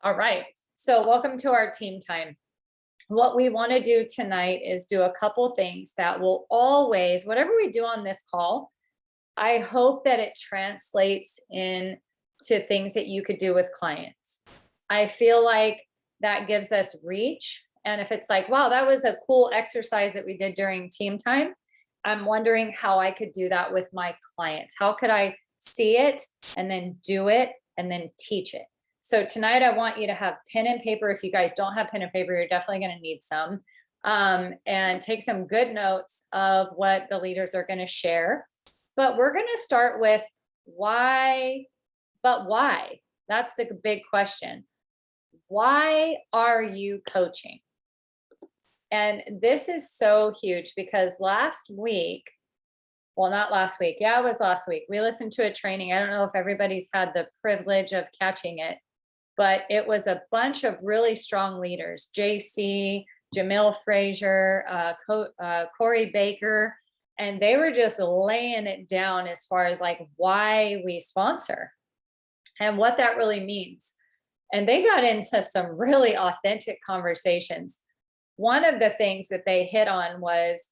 All right. So welcome to our team time. What we want to do tonight is do a couple things that will always, whatever we do on this call, I hope that it translates into things that you could do with clients. I feel like that gives us reach. And if it's like, wow, that was a cool exercise that we did during team time, I'm wondering how I could do that with my clients. How could I see it and then do it and then teach it? So tonight I want you to have pen and paper. If you guys don't have pen and paper, you're definitely going to need some. And take some good notes of what the leaders are going to share. But we're going to start with why, but why? That's the big question. Why are you coaching? And this is so huge because last week, well, not last week. Yeah, it was last week. We listened to a training. I don't know if everybody's had the privilege of catching it, but it was a bunch of really strong leaders, JC, Jamil Frazier, Corey Baker, and they were just laying it down as far as like why we sponsor and what that really means. And they got into some really authentic conversations. One of the things that they hit on was,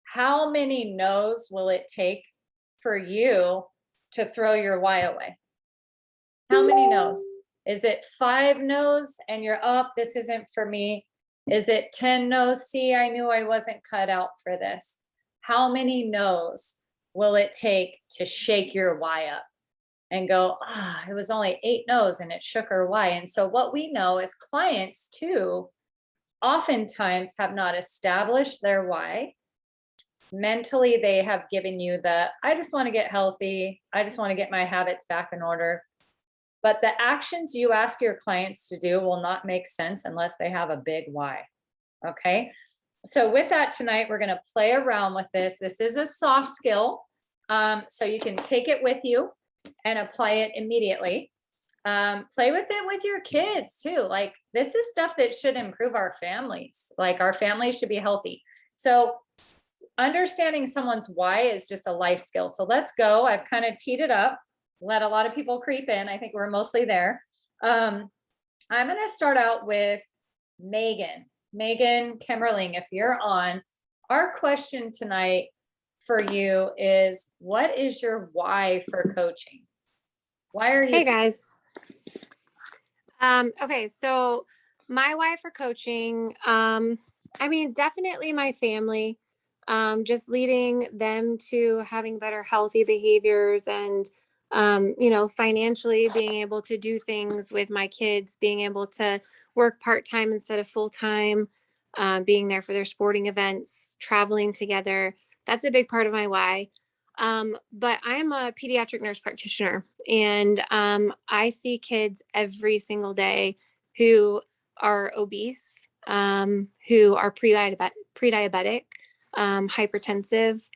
how many no's will it take for you to throw your why away? How many no's? Is it 5 no's and you're up, this isn't for me? Is it 10 no's? See, I knew I wasn't cut out for this. How many no's will it take to shake your why up and go, it was only 8 no's and it shook her why? And so what we know as clients too, oftentimes have not established their why. Mentally, they have given you I just want to get healthy. I just want to get my habits back in order. But the actions you ask your clients to do will not make sense unless they have a big why. Okay. So with that tonight, we're going to play around with this. This is a soft skill. So you can take it with you and apply it immediately. Play with it with your kids too. Like, this is stuff that should improve our families. Like, our families should be healthy. So understanding someone's why is just a life skill. So let's go. I've kind of teed it up, let a lot of people creep in. I think we're mostly there. I'm going to start out with Megan Kimmerling. If you're on, our question tonight for you is, what is your why for coaching? Why are you? Hey guys. Okay, so my why for coaching, definitely my family, just leading them to having better healthy behaviors and, financially being able to do things with my kids, being able to work part-time instead of full-time, being there for their sporting events, traveling together. That's a big part of my why. But I'm a pediatric nurse practitioner, and I see kids every single day who are obese, who are pre-diabetic, hypertensive,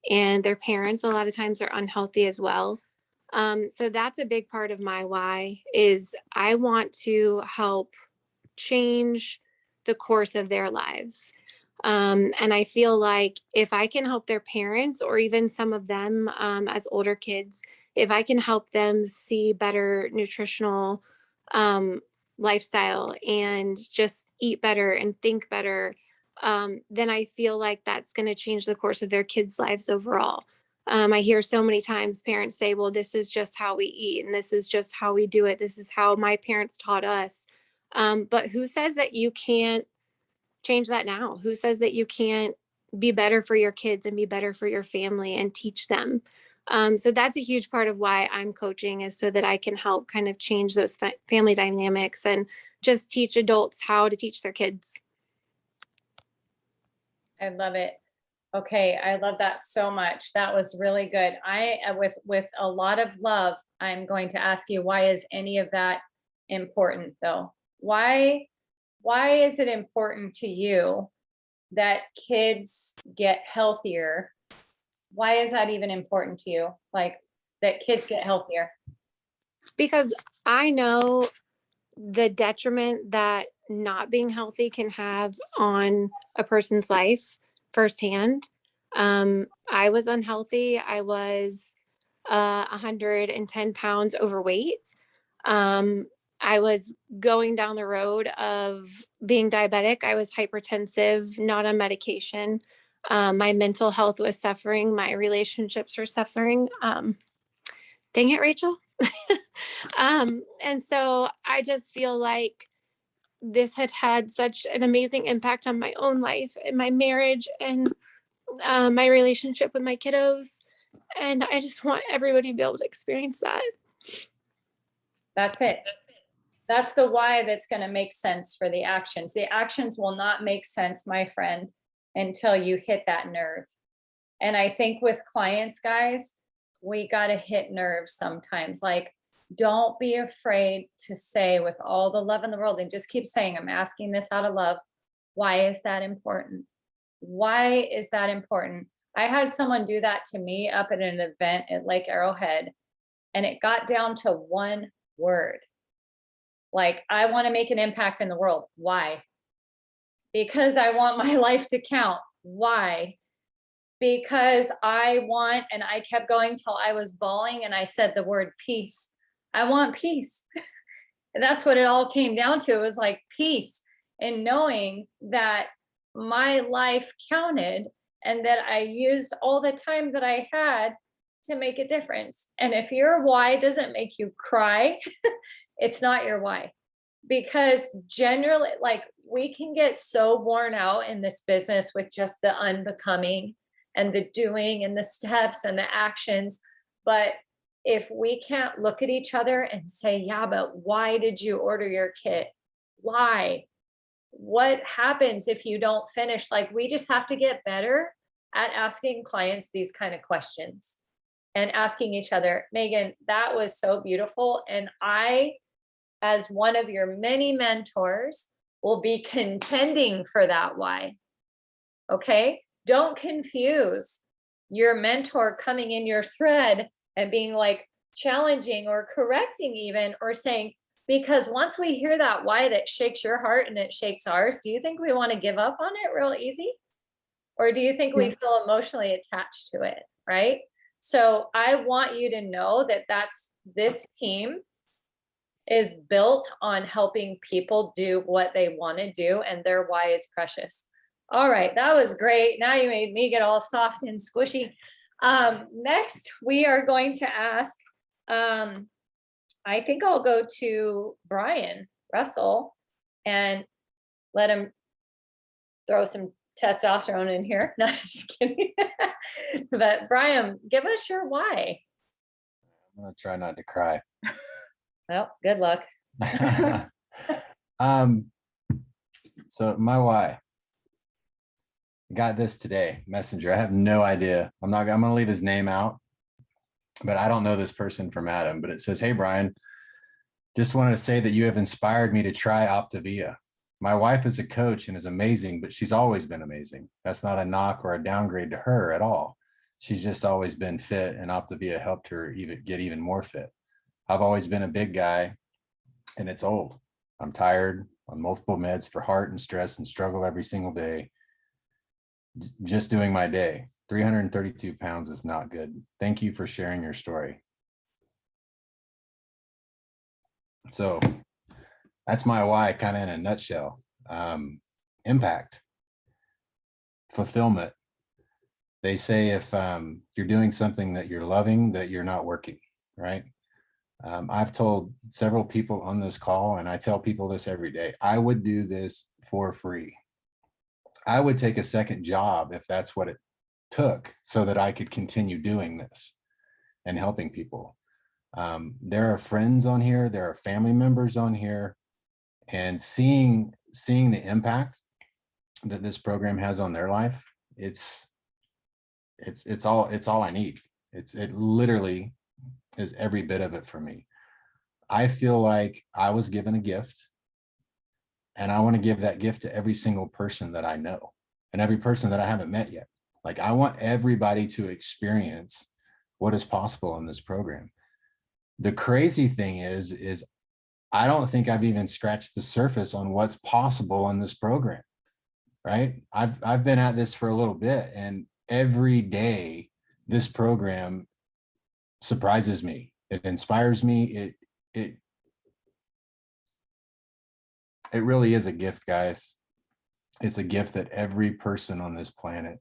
and their parents a lot of times are unhealthy as well. So that's a big part of my why, is I want to help change the course of their lives. And I feel like if I can help their parents, or even some of them as older kids, if I can help them see better nutritional lifestyle and just eat better and think better, then I feel like that's going to change the course of their kids' lives overall. I hear so many times parents say, well, this is just how we eat and this is just how we do it. This is how my parents taught us. But who says that you can't change that now? Who says that you can't be better for your kids and be better for your family and teach them? So that's a huge part of why I'm coaching, is so that I can help kind of change those family dynamics and just teach adults how to teach their kids. I love it. Okay, I love that so much. That was really good. With a lot of love, I'm going to ask you, why is any of that important though? Why is it important to you that kids get healthier? Why is that even important to you? Like, that kids get healthier? Because I know the detriment that not being healthy can have on a person's life firsthand. I was unhealthy. I was 110 pounds overweight. I was going down the road of being diabetic. I was hypertensive, not on medication. My mental health was suffering. My relationships were suffering. Dang it, Rachel. And so I just feel like this had had such an amazing impact on my own life and my marriage and my relationship with my kiddos. And I just want everybody to be able to experience that. That's it. That's the why that's going to make sense for the actions. The actions will not make sense, my friend, until you hit that nerve. And I think with clients, guys, we got to hit nerves sometimes. Like, don't be afraid to say with all the love in the world, and just keep saying, I'm asking this out of love. Why is that important? Why is that important? I had someone do that to me up at an event at Lake Arrowhead, and it got down to one word. Like, I want to make an impact in the world. Why? Because I want my life to count. Why? Because I want, and I kept going till I was bawling and I said the word peace. I want peace. And that's what it all came down to. It was like peace and knowing that my life counted and that I used all the time that I had to make a difference. And if your why doesn't make you cry, it's not your why. Because generally, like, we can get so worn out in this business with just the unbecoming and the doing and the steps and the actions. But if we can't look at each other and say, yeah, but why did you order your kit? Why? What happens if you don't finish? Like, we just have to get better at asking clients these kind of questions and asking each other. Megan, that was so beautiful. And I, as one of your many mentors, will be contending for that why. Okay? Don't confuse your mentor coming in your thread and being like challenging or correcting even, or saying, because once we hear that why that shakes your heart and it shakes ours, do you think we want to give up on it real easy? Or do you think we feel emotionally attached to it? Right? So I want you to know that this team is built on helping people do what they want to do, and their why is precious. All right, that was great. Now you made me get all soft and squishy. Next, we are going to ask, I think I'll go to Brian Russell and let him throw some testosterone in here. No, just kidding. But Brian, give us your why. I'm gonna try not to cry. Well, good luck. So my why. Got this today, Messenger. I have no idea. I'm gonna leave his name out, but I don't know this person from Adam. But it says, "Hey Brian, just wanted to say that you have inspired me to try Optavia. My wife is a coach and is amazing, but she's always been amazing. That's not a knock or a downgrade to her at all. She's just always been fit, and Optavia helped her get even more fit. I've always been a big guy, and it's old. I'm tired, on multiple meds for heart and stress, and struggle every single day. Just doing my day. 332 pounds is not good. Thank you for sharing your story." So that's my why, kind of in a nutshell. Impact, fulfillment. They say if you're doing something that you're loving, that you're not working, right? I've told several people on this call, and I tell people this every day, I would do this for free. I would take a second job if that's what it took so that I could continue doing this and helping people. There are friends on here, there are family members on here, and seeing the impact that this program has on their life, it's all I need. It literally is every bit of it for me. I feel like I was given a gift, and I want to give that gift to every single person that I know and every person that I haven't met yet. Like, I want everybody to experience what is possible in this program. The crazy thing is I don't think I've even scratched the surface on what's possible in this program, right? I've been at this for a little bit, and every day this program surprises me. It inspires me. It It really is a gift, guys. It's a gift that every person on this planet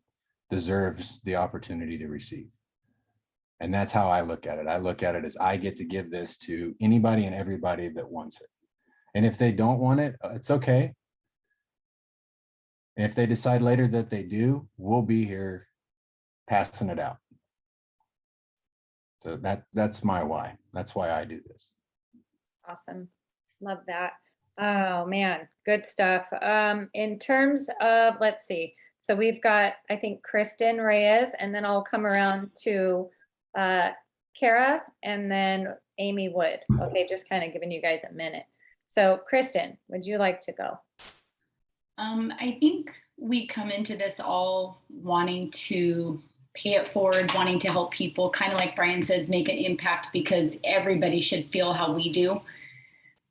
deserves the opportunity to receive. And that's how I look at it. I look at it as I get to give this to anybody and everybody that wants it. And if they don't want it, it's okay. And if they decide later that they do, we'll be here passing it out. So that's my why. That's why I do this. Awesome. Love that. Oh man, good stuff. In terms of, let's see. So we've got, I think, Kristen Reyes, and then I'll come around to Kara and then Amy Wood. Okay, just kind of giving you guys a minute. So Kristen, would you like to go? I think we come into this all wanting to pay it forward, wanting to help people, kind of like Brian says, make an impact because everybody should feel how we do.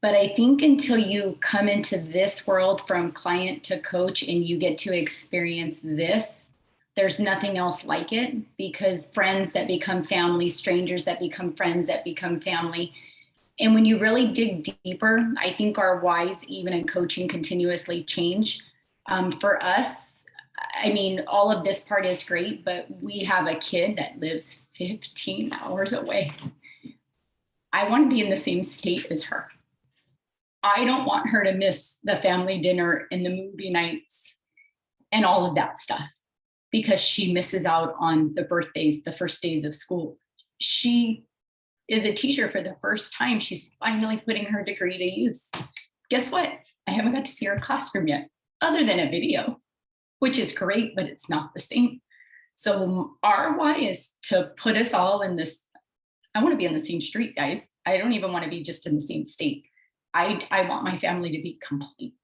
But I think until you come into this world from client to coach and you get to experience this, there's nothing else like it, because friends that become family, strangers that become friends, that become family. And when you really dig deeper, I think our whys, even in coaching, continuously change. For us, I mean, all of this part is great, but we have a kid that lives 15 hours away. I want to be in the same state as her. I don't want her to miss the family dinner and the movie nights and all of that stuff because she misses out on the birthdays, the first days of school. She is a teacher for the first time. She's finally putting her degree to use. Guess what? I haven't got to see her classroom yet, other than a video, which is great, but it's not the same. So our why is to put us all in this. I want to be on the same street, guys. I don't even want to be just in the same state. I want my family to be complete.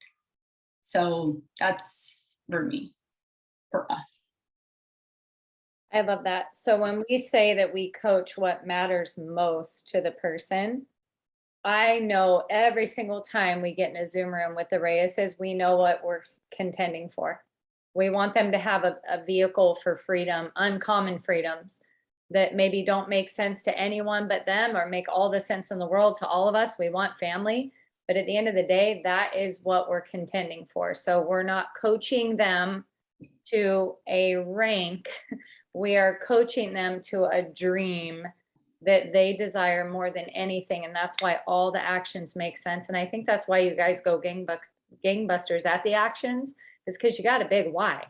So that's for me, for us. I love that. So when we say that we coach what matters most to the person, I know every single time we get in a Zoom room with the Reyeses, we know what we're contending for. We want them to have a vehicle for freedom, uncommon freedoms that maybe don't make sense to anyone but them or make all the sense in the world to all of us. We want family. But at the end of the day, that is what we're contending for. So we're not coaching them to a rank. We are coaching them to a dream that they desire more than anything. And that's why all the actions make sense. And I think that's why you guys go gangbusters at the actions, is because you got a big why.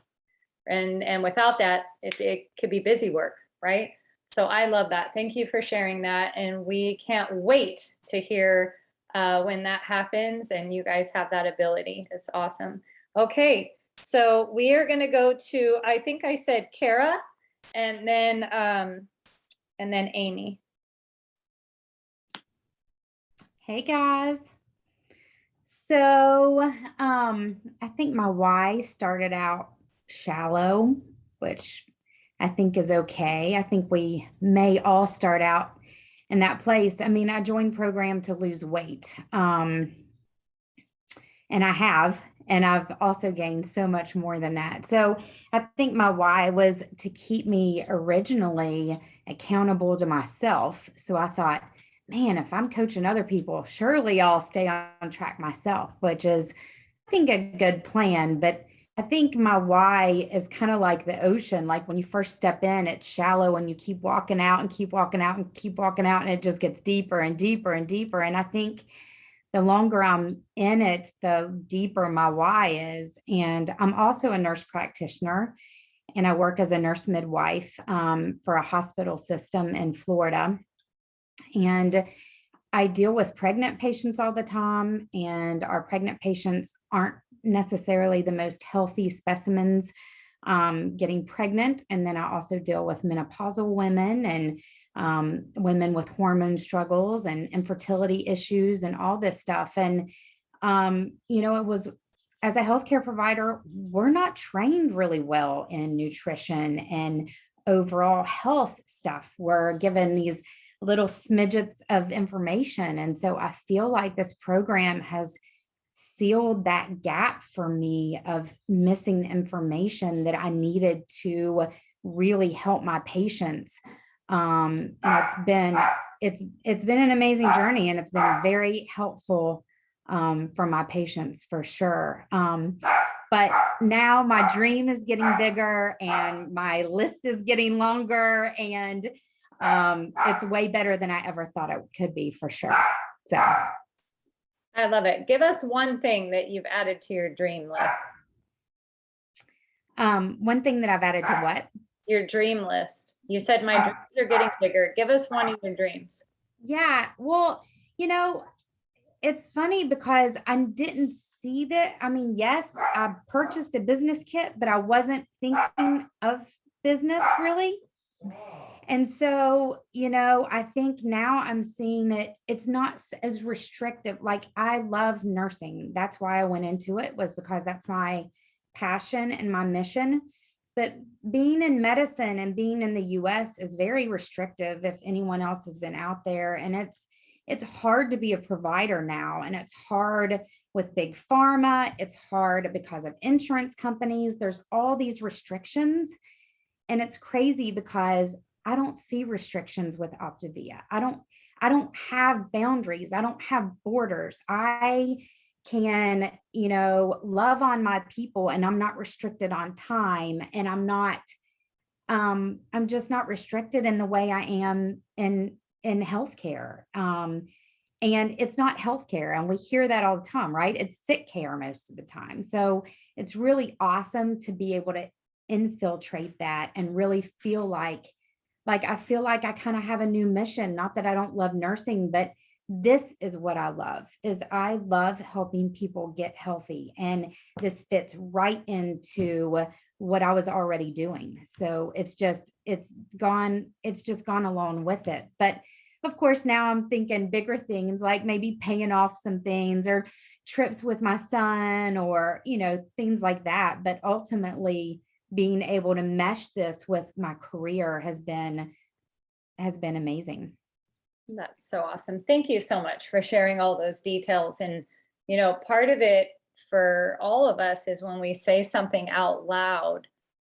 And without that, it could be busy work, right? So I love that. Thank you for sharing that. And we can't wait to hear when that happens and you guys have that ability. It's awesome. Okay, so we are going to go to, I think I said Kara, and then Amy. Hey guys. So I think my why started out shallow, which I think is okay. I think we may all start out in that place. I mean, I joined program to lose weight. And I have, and I've also gained so much more than that. So I think my why was to keep me originally accountable to myself. So I thought, man, if I'm coaching other people, surely I'll stay on track myself, which is, I think, a good plan. But I think my why is kind of like the ocean. Like when you first step in, it's shallow and you keep walking out and keep walking out and keep walking out, and it just gets deeper and deeper and deeper. And I think the longer I'm in it, the deeper my why is. And I'm also a nurse practitioner, and I work as a nurse midwife for a hospital system in Florida. And I deal with pregnant patients all the time, and our pregnant patients aren't necessarily the most healthy specimens getting pregnant. And then I also deal with menopausal women and women with hormone struggles and infertility issues and all this stuff. And, it was, as a healthcare provider, we're not trained really well in nutrition and overall health stuff. We're given these little smidgets of information. And so I feel like this program has sealed that gap for me of missing information that I needed to really help my patients. And it's been an amazing journey, and it's been very helpful for my patients for sure. But now my dream is getting bigger and my list is getting longer, and it's way better than I ever thought it could be for sure. So I love it. Give us one thing that you've added to your dream list. one thing that I've added to what? Your dream list. You said my dreams are getting bigger. Give us one of your dreams. Yeah, well, it's funny because I didn't see that. I mean, yes, I purchased a business kit, but I wasn't thinking of business really. And so, I think now I'm seeing it, it's not as restrictive. Like, I love nursing. That's why I went into it, was because that's my passion and my mission. But being in medicine and being in the US is very restrictive if anyone else has been out there. And it's hard to be a provider now. And it's hard with big pharma. It's hard because of insurance companies. There's all these restrictions. And it's crazy because I don't see restrictions with Optavia. I don't have boundaries. I don't have borders. I can, love on my people, and I'm not restricted on time, and I'm just not restricted in the way I am in healthcare. And it's not healthcare. And we hear that all the time, right? It's sick care most of the time. So it's really awesome to be able to infiltrate that and really feel like I feel like I kind of have a new mission. Not that I don't love nursing, but this is what I love. Is I love helping people get healthy, and this fits right into what I was already doing. So it's just gone along with it. But of course, now I'm thinking bigger things, like maybe paying off some things, or trips with my son, or things like that. But ultimately, being able to mesh this with my career has been amazing. That's so awesome. Thank you so much for sharing all those details. And, part of it for all of us is when we say something out loud,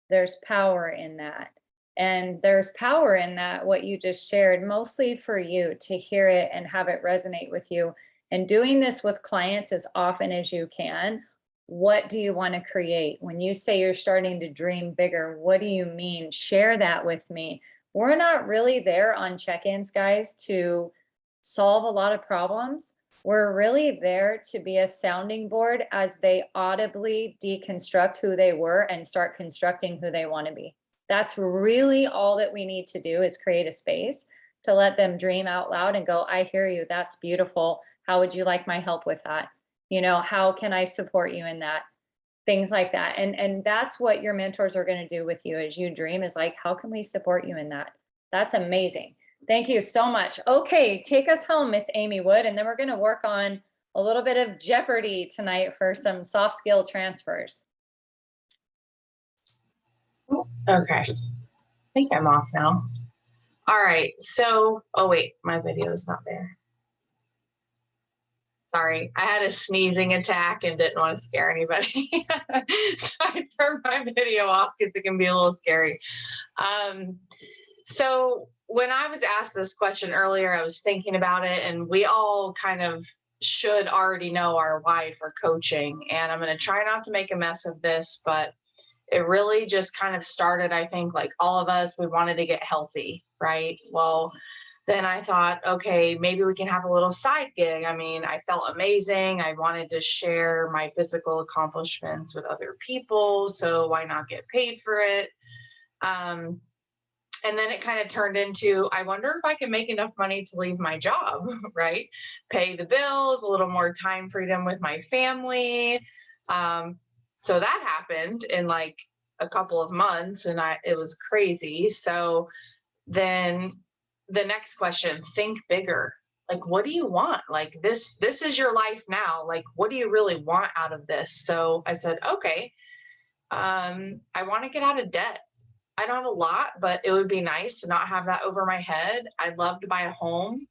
there's power in that. And there's power in that, what you just shared, mostly for you to hear it and have it resonate with you. And doing this with clients as often as you can. What do you want to create? When you say you're starting to dream bigger, what do you mean? Share that with me. We're not really there on check-ins, guys, to solve a lot of problems. We're really there to be a sounding board as they audibly deconstruct who they were and start constructing who they want to be. That's really all that we need to do, is create a space to let them dream out loud and go, I hear you. That's beautiful. How would you like my help with that? How can I support you in that? Things like that. And that's what your mentors are going to do with you as you dream, is like, how can we support you in that? That's amazing. Thank you so much. Okay, take us home, Miss Amy Wood. And then we're going to work on a little bit of Jeopardy tonight for some soft skill transfers. Okay. I think I'm off now. All right. So, oh wait, my video is not there. Sorry, I had a sneezing attack and didn't want to scare anybody. So I turned my video off because it can be a little scary. So when I was asked this question earlier, I was thinking about it, and we all kind of should already know our why for coaching. And I'm going to try not to make a mess of this, but it really just kind of started, I think, like all of us, we wanted to get healthy, right? Well, then I thought, okay, maybe we can have a little side gig. I mean, I felt amazing. I wanted to share my physical accomplishments with other people. So why not get paid for it? And then it kind of turned into, I wonder if I can make enough money to leave my job, right? Pay the bills, a little more time freedom with my family. So that happened in like a couple of months, and it was crazy. So then the next question, think bigger. Like, what do you want? Like this is your life now. Like, what do you really want out of this? So I said, okay, I want to get out of debt. I don't have a lot, but it would be nice to not have that over my head. I'd love to buy a home,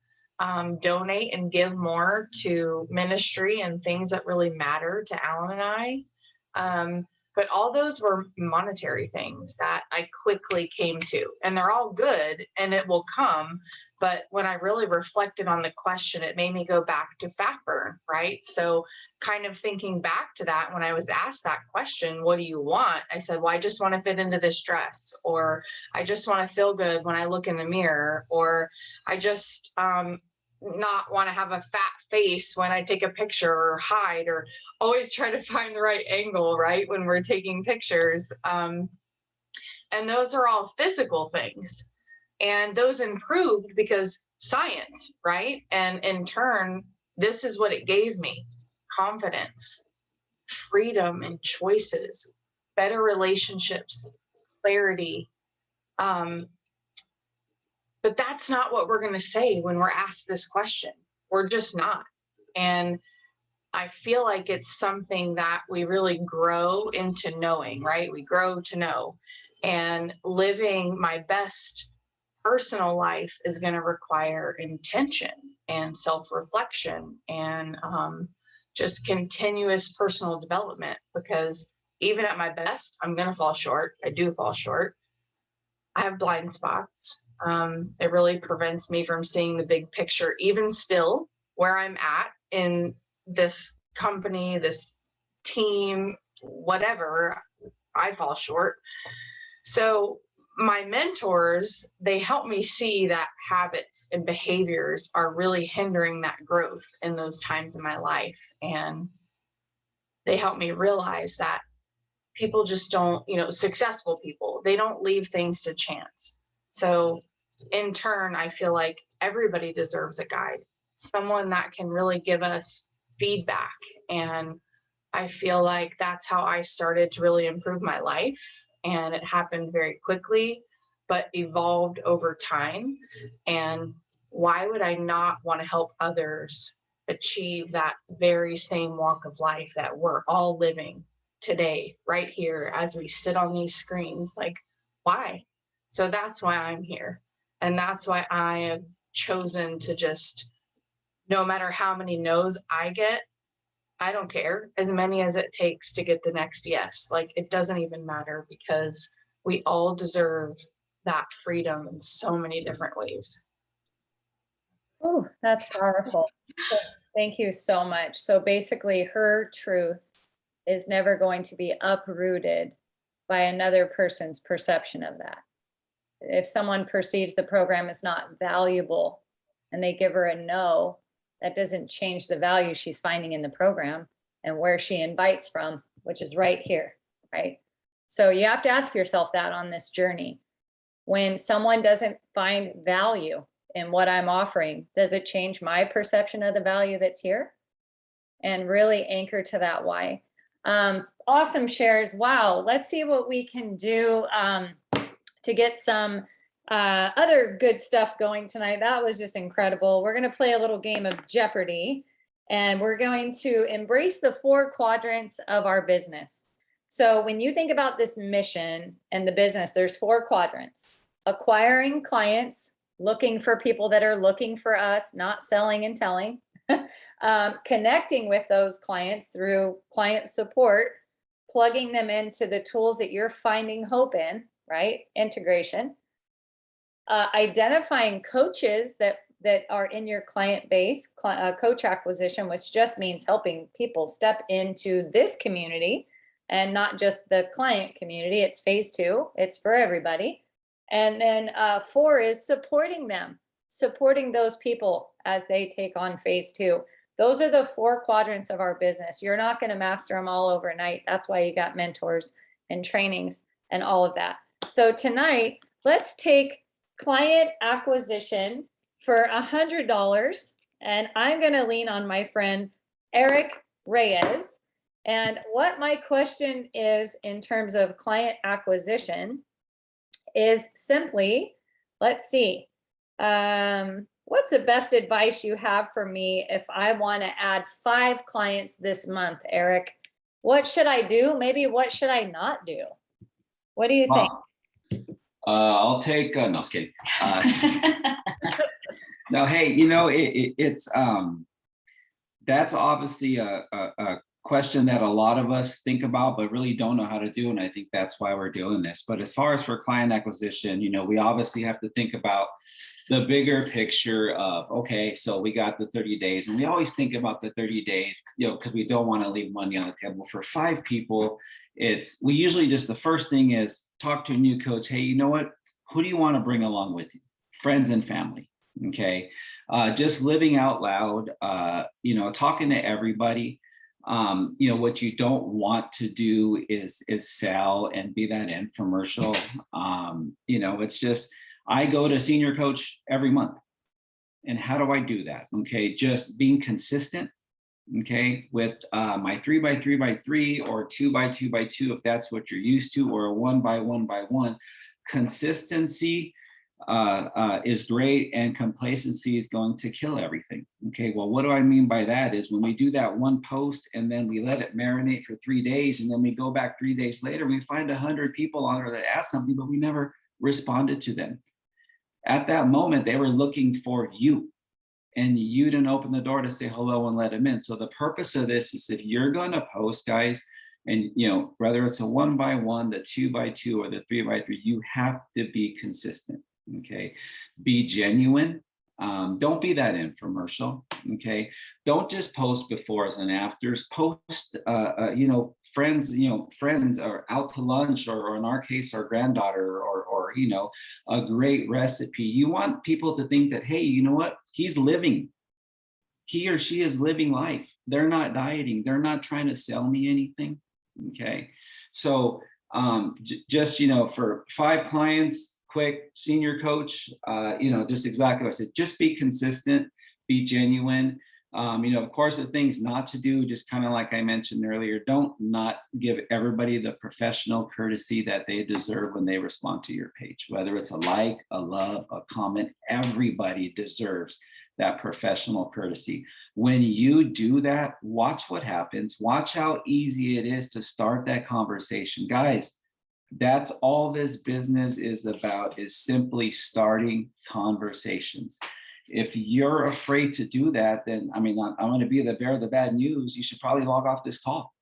donate and give more to ministry and things that really matter to Alan and I. But all those were monetary things that I quickly came to, and they're all good and it will come. But when I really reflected on the question, it made me go back to fat burn, right? So kind of thinking back to that, when I was asked that question, what do you want? I said, well, I just want to fit into this dress, or I just want to feel good when I look in the mirror, or I just, not want to have a fat face when I take a picture, or hide, or always try to find the right angle, right, when we're taking pictures. And those are all physical things. And those improved because science, right? And in turn, this is what it gave me: confidence, freedom and choices, better relationships, clarity. But that's not what we're going to say when we're asked this question. We're just not. And I feel like it's something that we really grow into knowing, right? We grow to know. And living my best personal life is going to require intention and self-reflection and just continuous personal development, because even at my best, I'm going to fall short. I do fall short. I have blind spots. It really prevents me from seeing the big picture, even still where I'm at in this company, this team, whatever. I fall short. So my mentors, they help me see that habits and behaviors are really hindering that growth in those times in my life. And they help me realize that people just don't, successful people, they don't leave things to chance. So in turn, I feel like everybody deserves a guide, someone that can really give us feedback. And I feel like that's how I started to really improve my life. And it happened very quickly, but evolved over time. And why would I not want to help others achieve that very same walk of life that we're all living today, right here, as we sit on these screens? Like, why? So that's why I'm here. And that's why I have chosen to just, no matter how many no's I get, I don't care, as many as it takes to get the next yes. Like, it doesn't even matter, because we all deserve that freedom in so many different ways. Oh, that's powerful. So thank you so much. So basically, her truth is never going to be uprooted by another person's perception of that. If someone perceives the program as not valuable and they give her a no, that doesn't change the value she's finding in the program and where she invites from, which is right here, right? So you have to ask yourself that on this journey. When someone doesn't find value in what I'm offering, does it change my perception of the value that's here? And really anchor to that why. Awesome shares. Wow. Let's see what we can do to get some other good stuff going tonight. That was just incredible. We're going to play a little game of Jeopardy, and we're going to embrace the 4 quadrants of our business. So when you think about this mission and the business, there's 4 quadrants: acquiring clients, looking for people that are looking for us, not selling and telling, connecting with those clients through client support, plugging them into the tools that you're finding hope in, right? Integration. Identifying coaches that are in your client base, coach acquisition, which just means helping people step into this community and not just the client community. It's phase 2. It's for everybody. And then 4 is supporting them, supporting those people as they take on phase 2. Those are the 4 quadrants of our business. You're not going to master them all overnight. That's why you got mentors and trainings and all of that. So tonight, let's take client acquisition for $100. And I'm going to lean on my friend, Eric Reyes. And what my question is in terms of client acquisition is simply, let's see, what's the best advice you have for me if I want to add 5 clients this month, Eric? What should I do? Maybe what should I not do? What do you think? I'll take, no, just kidding. No, hey, it's, that's obviously a question that a lot of us think about, but really don't know how to do. And I think that's why we're doing this. But as far as for client acquisition, we obviously have to think about the bigger picture of, okay, so we got the 30 days, and we always think about the 30 days, because we don't want to leave money on the table. For 5 people, we usually just, the first thing is talk to a new coach. Hey, you know what? Who do you want to bring along with you? Friends and family. Okay. Just living out loud, talking to everybody. What you don't want to do is sell and be that infomercial. It's just, I go to senior coach every month. And how do I do that? Okay. Just being consistent. Okay. With my 3x3x3 or 2x2x2, if that's what you're used to, or a 1x1x1. Consistency is great, and complacency is going to kill everything. Okay, well, what do I mean by that is when we do that one post and then we let it marinate for 3 days, and then we go back 3 days later, we find 100 people on there that asked something, but we never responded to them. At that moment, they were looking for you, and you didn't open the door to say hello and let them in. So the purpose of this is, if you're going to post, guys, and whether it's a 1x1, the 2x2, or the 3x3, you have to be consistent. Okay, be genuine. Don't be that infomercial. Okay, don't just post befores and afters. Post, friends are out to lunch, or in our case, our granddaughter, or a great recipe. You want people to think that, hey, you know what? He or she is living life. They're not dieting. They're not trying to sell me anything. Okay, so just for 5 clients, quick, senior coach, just exactly what I said. Just be consistent, be genuine. Of course, the things not to do, just kind of like I mentioned earlier, don't not give everybody the professional courtesy that they deserve when they respond to your page. Whether it's a like, a love, a comment, everybody deserves that professional courtesy. When you do that, watch what happens. Watch how easy it is to start that conversation. Guys, that's all this business is about, is simply starting conversations. If you're afraid to do that, then I'm going to be the bearer of the bad news. You should probably log off this call.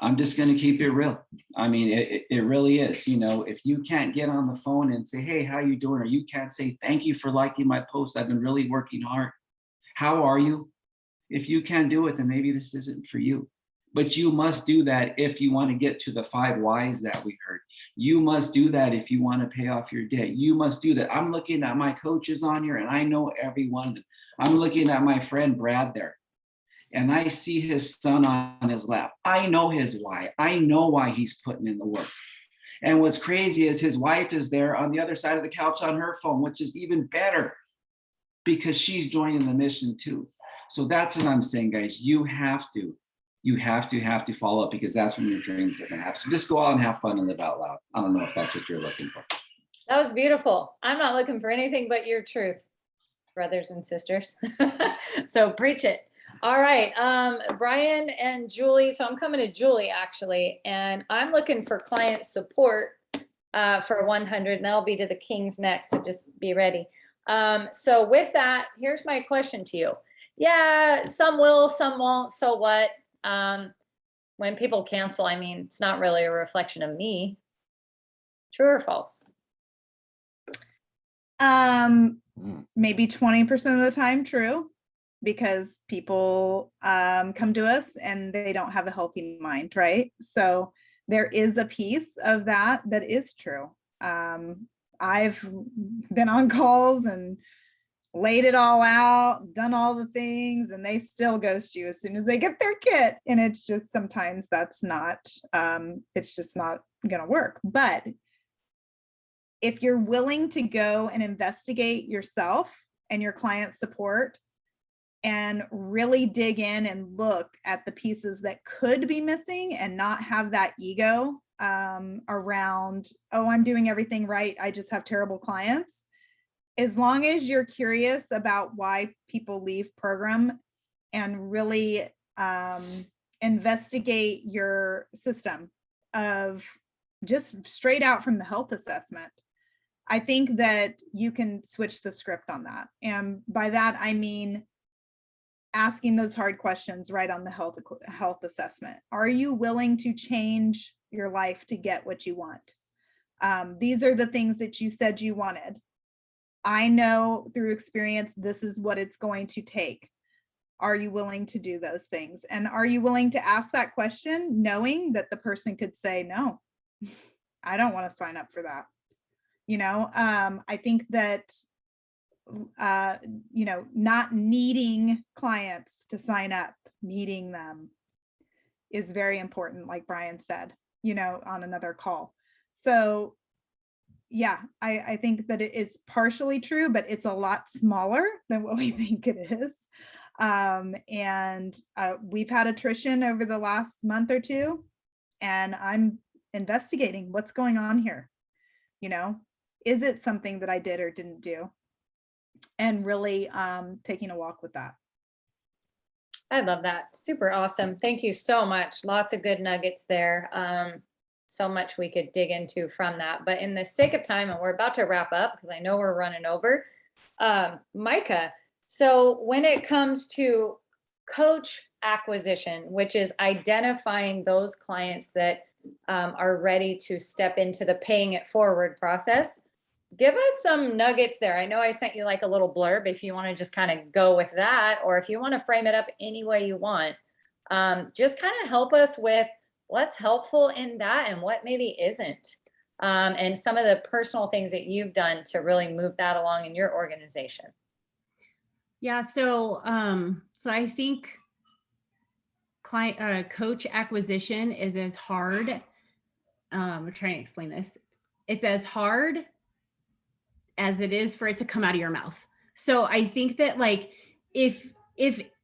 I'm just going to keep it real. It really is. If you can't get on the phone and say, hey, how you doing? Or you can't say, thank you for liking my post, I've been really working hard. How are you? If you can't do it, then maybe this isn't for you. But you must do that if you want to get to the 5 whys that we heard. You must do that if you want to pay off your debt. You must do that. I'm looking at my coaches on here, and I know every one of them. I'm looking at my friend Brad there, and I see his son on his lap. I know his why. I know why he's putting in the work. And what's crazy is his wife is there on the other side of the couch on her phone, which is even better because she's joining the mission too. So that's what I'm saying, guys. You have to follow up, because that's when your dreams are going to happen. So just go out and have fun and live out loud. I don't know if that's what you're looking for. That was beautiful. I'm not looking for anything but your truth, brothers and sisters. So preach it. All right, Brian and Julie. So I'm coming to Julie actually, and I'm looking for client support for 100, and that'll be to the Kings next. So just be ready. So with that, here's my question to you. Yeah, some will, some won't. So what? When people cancel, it's not really a reflection of me. True or false? Maybe 20% of the time true, because people come to us and they don't have a healthy mind, right? So there is a piece of that is true. I've been on calls and laid it all out, done all the things, and they still ghost you as soon as they get their kit. And it's just, sometimes that's not, it's just not gonna work. But if you're willing to go and investigate yourself and your client support and really dig in and look at the pieces that could be missing, and not have that ego around, oh, I'm doing everything right, I just have terrible clients. As long as you're curious about why people leave program and really investigate your system of just straight out from the health assessment, I think that you can switch the script on that. And by that, I mean, asking those hard questions right on the health assessment. Are you willing to change your life to get what you want? These are the things that you said you wanted. I know through experience, this is what it's going to take. Are you willing to do those things? And are you willing to ask that question knowing that the person could say, no, I don't want to sign up for that. I think that, not needing clients to sign up, needing them is very important, like Brian said, on another call. So yeah, I think that it's partially true, but it's a lot smaller than what we think it is. We've had attrition over the last month or two, and I'm investigating what's going on here. Is it something that I did or didn't do? And really taking a walk with that. I love that. Super awesome. Thank you so much. Lots of good nuggets there. So much we could dig into from that. But in the sake of time, and we're about to wrap up because I know we're running over, Micah, so when it comes to coach acquisition, which is identifying those clients that are ready to step into the paying it forward process, give us some nuggets there. I know I sent you like a little blurb if you want to just kind of go with that, or if you want to frame it up any way you want. Just kind of help us with what's helpful in that and what maybe isn't. And some of the personal things that you've done to really move that along in your organization. Yeah, so I think coach acquisition is as hard. I'm trying to explain this. It's as hard as it is for it to come out of your mouth. So I think that like if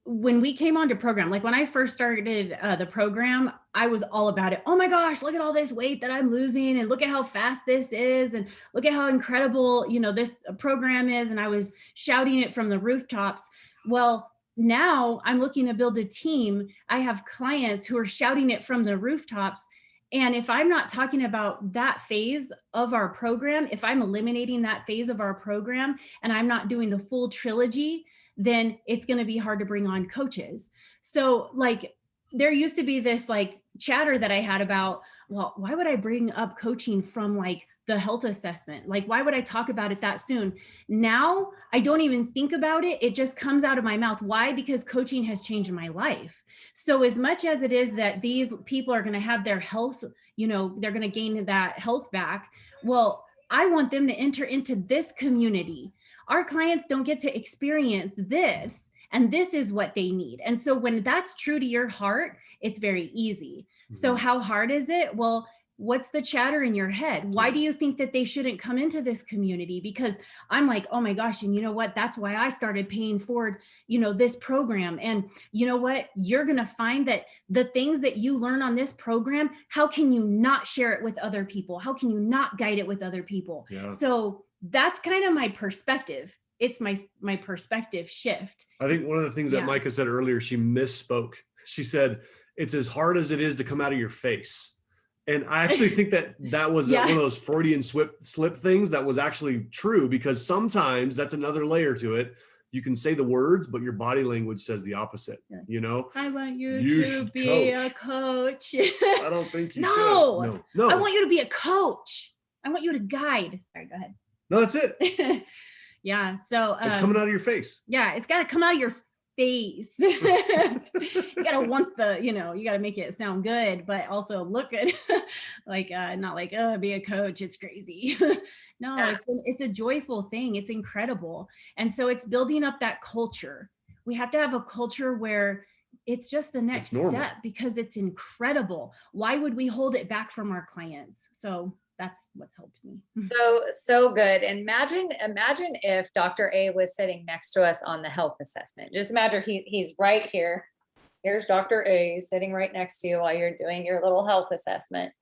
when we came onto program, like when I first started the program, I was all about it. Oh my gosh, look at all this weight that I'm losing, and look at how fast this is, and look at how incredible, this program is. And I was shouting it from the rooftops. Well, now I'm looking to build a team. I have clients who are shouting it from the rooftops. And if I'm not talking about that phase of our program, if I'm eliminating that phase of our program and I'm not doing the full trilogy, then it's going to be hard to bring on coaches. So like there used to be this like chatter that I had about, well, why would I bring up coaching from like the health assessment? Like, why would I talk about it that soon? Now I don't even think about it. It just comes out of my mouth. Why? Because coaching has changed my life. So as much as it is that these people are going to have their health, they're going to gain that health back. Well, I want them to enter into this community. Our clients don't get to experience this, and this is what they need. And so when that's true to your heart, it's very easy. So how hard is it? Well, what's the chatter in your head? Why do you think that they shouldn't come into this community? Because I'm like, oh my gosh, and you know what? That's why I started paying forward, this program. And you know what? You're going to find that the things that you learn on this program, how can you not share it with other people? How can you not guide it with other people? Yeah. So that's kind of my perspective. It's my perspective shift. I think one of the things that Micah said earlier, she misspoke. She said, it's as hard as it is to come out of your face. And I actually think that was one of those Freudian slip things that was actually true, because sometimes that's another layer to it. You can say the words, but your body language says the opposite, I want you to be a coach. I don't think you should. No. I want you to be a coach. I want you to guide. Sorry, go ahead. No, that's it. Yeah. So it's coming out of your face. Yeah. It's got to come out of your face. You got to want you got to make it sound good, but also look good. Like, not like, oh, be a coach. It's crazy. No, it's a joyful thing. It's incredible. And so it's building up that culture. We have to have a culture where it's just the next step, because it's incredible. Why would we hold it back from our clients? So that's what's helped me. So good. And imagine if Dr. A was sitting next to us on the health assessment. Just imagine he's right here. Here's Dr. A sitting right next to you while you're doing your little health assessment.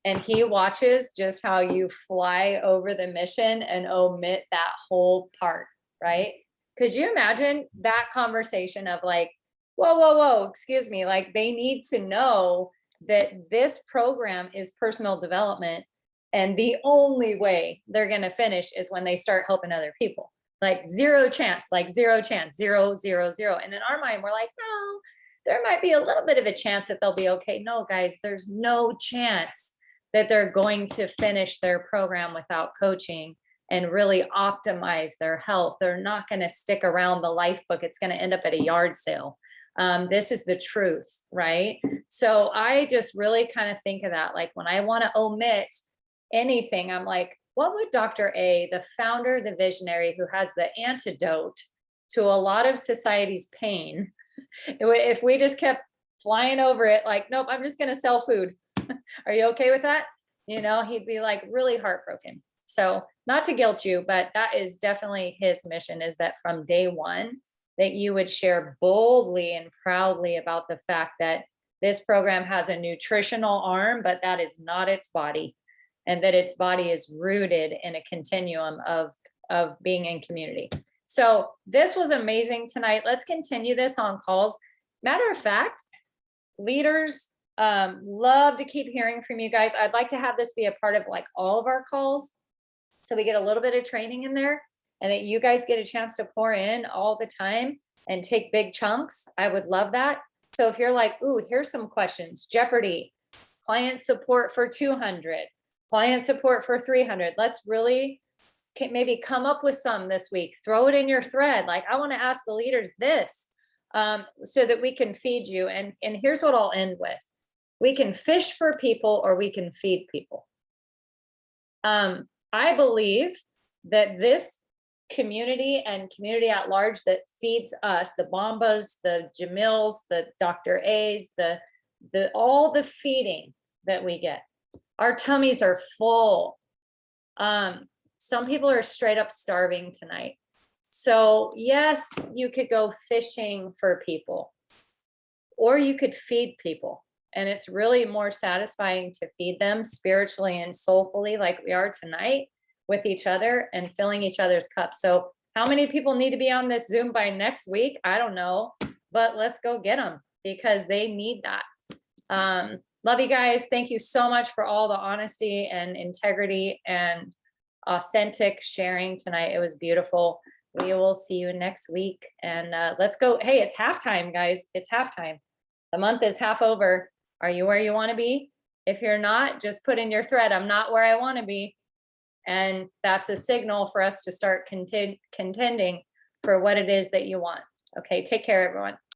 And he watches just how you fly over the mission and omit that whole part, right? Could you imagine that conversation of like, whoa, excuse me. Like, they need to know that this program is personal development. And the only way they're going to finish is when they start helping other people. like zero chance, zero, zero, zero. And in our mind, we're like, no, there might be a little bit of a chance that they'll be okay. No, guys, there's no chance that they're going to finish their program without coaching and really optimize their health. They're not going to stick around the life book. It's going to end up at a yard sale. This is the truth, right? So I just really kind of think of that. Like when I want to omit anything, I'm like, what would Dr. A, the founder, the visionary who has the antidote to a lot of society's pain, if we just kept flying over it, like, nope, I'm just going to sell food. Are you okay with that? You know, he'd be like really heartbroken. So not to guilt you, but that is definitely his mission, is that from day one, that you would share boldly and proudly about the fact that this program has a nutritional arm, but that is not its body, and that its body is rooted in a continuum of being in community. So this was amazing tonight. Let's continue this on calls. Matter of fact, leaders, love to keep hearing from you guys. I'd like to have this be a part of like all of our calls, so we get a little bit of training in there, and that you guys get a chance to pour in all the time and take big chunks. I would love that. So if you're like, ooh, here's some questions, Jeopardy, client support for 200, client support for 300. Let's really maybe come up with some this week, throw it in your thread. Like, I want to ask the leaders this, so that we can feed you. And here's what I'll end with. We can fish for people, or we can feed people. I believe that this community and community at large that feeds us, the Bombas, the Jamils, the Dr. A's, all the feeding that we get, our tummies are full. Some people are straight up starving tonight. So yes, you could go fishing for people, or you could feed people. And it's really more satisfying to feed them spiritually and soulfully, like we are tonight, with each other and filling each other's cups. So how many people need to be on this Zoom by next week? I don't know, but let's go get them, because they need that. Love you guys. Thank you so much for all the honesty and integrity and authentic sharing tonight. It was beautiful. We will see you next week, and let's go. Hey, it's halftime, guys. It's halftime. The month is half over. Are you where you want to be? If you're not, just put in your thread, I'm not where I want to be. And that's a signal for us to start contending for what it is that you want. Okay, take care, everyone.